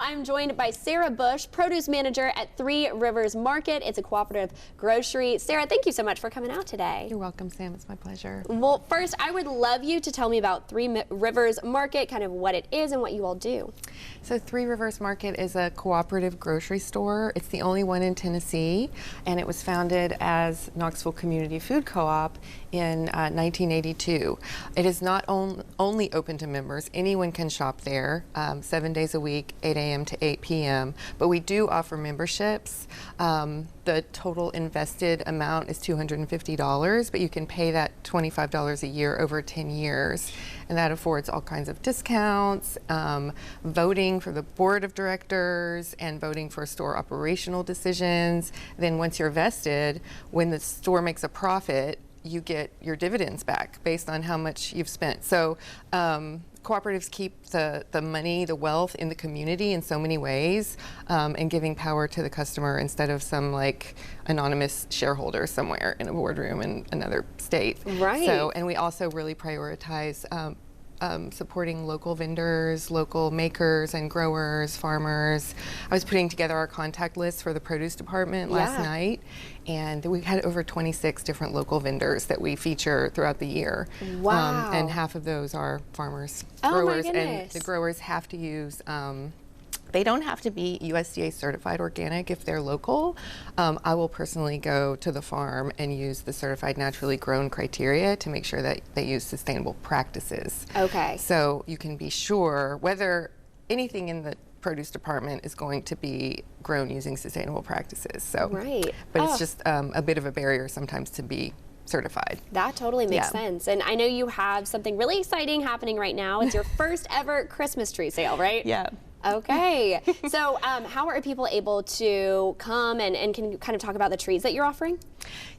I'm joined by Sarah Bush, produce manager at Three Rivers Market. It's a cooperative grocery. Sarah, thank you so much for coming out today. You're welcome, Sam. It's my pleasure. Well, first, I would love you to tell me about Three Rivers Market, kind of what it is and what you all do. So Three Rivers Market is a cooperative grocery store. It's the only one in Tennessee, and it was founded as Knoxville Community Food Co-op in 1982. It is not only open to members. Anyone can shop there 7 days a week, 8 a.m. to 8 p.m. But we do offer memberships. The total invested amount is $250, but you can pay that $25 a year over 10 years. And that affords all kinds of discounts, voting for the board of directors, and voting for store operational decisions. Then once you're vested, when the store makes a profit, you get your dividends back based on how much you've spent. So cooperatives keep the money, the wealth in the community in so many ways, and giving power to the customer instead of some like anonymous shareholder somewhere in a boardroom in another state. Right. So, and we also really prioritize supporting local vendors, local makers and growers, farmers. I was putting together our contact list for the produce department last night, and we had over 26 different local vendors that we feature throughout the year. Wow. And half of those are farmers, Oh, growers, my and goodness. the growers have to use they don't have to be USDA certified organic if they're local. I will personally go to the farm and use the certified naturally grown criteria to make sure that they use sustainable practices. Okay. So you can be sure whether anything in the produce department is going to be grown using sustainable practices. So, Right. But Oh. it's just a bit of a barrier sometimes to be certified. That totally makes Yeah. sense. And I know you have something really exciting happening right now. It's your first ever Christmas tree sale, right? Yeah. Okay. So how are people able to come and can you kind of talk about the trees that you're offering?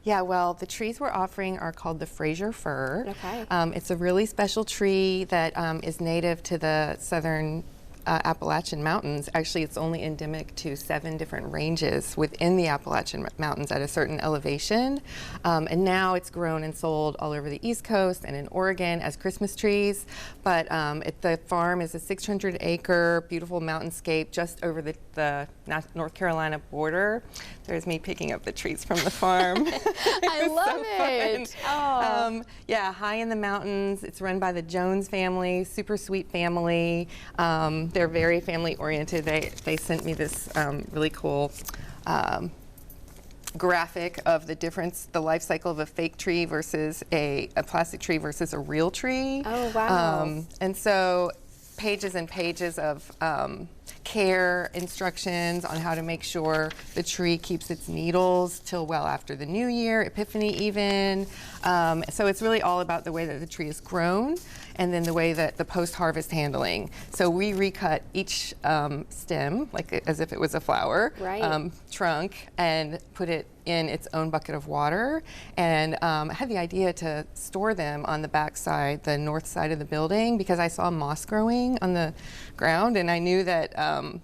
Yeah, well, the trees we're offering are called the Fraser fir. Okay. It's a really special tree that is native to the southern Appalachian Mountains. Actually, it's only endemic to 7 different ranges within the Appalachian Mountains at a certain elevation. And now it's grown and sold all over the East Coast and in Oregon as Christmas trees. But the farm is a 600-acre beautiful mountainscape just over the North Carolina border. There's me picking up the trees from the farm. I love it. Oh. Yeah, high in the mountains. It's run by the Jones family, super sweet family. They're very family oriented. They sent me this really cool graphic of the difference, the life cycle of a fake tree versus a plastic tree versus a real tree. Oh, wow. And so pages and pages of care instructions on how to make sure the tree keeps its needles till well after the new year, Epiphany even. So it's really all about the way that the tree is grown and then the way that the post-harvest handling. So we recut each stem, like as if it was a flower, Right. trunk, and put it in its own bucket of water. And I had the idea to store them on the back side, the north side of the building, because I saw moss growing on the ground, and I knew that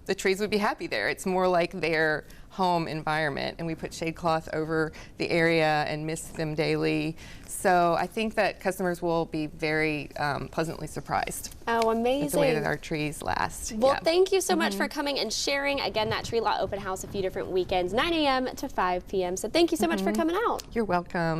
the trees would be happy there. It's more like their home environment, and we put shade cloth over the area and mist them daily. So I think that customers will be very pleasantly surprised Oh, at the way amazing. that our trees last. Well, Yeah. thank you so much for coming and sharing. Again, that Tree Lot Open House a few different weekends, 9 a.m. to 5 p.m. So thank you so much for coming out. You're welcome.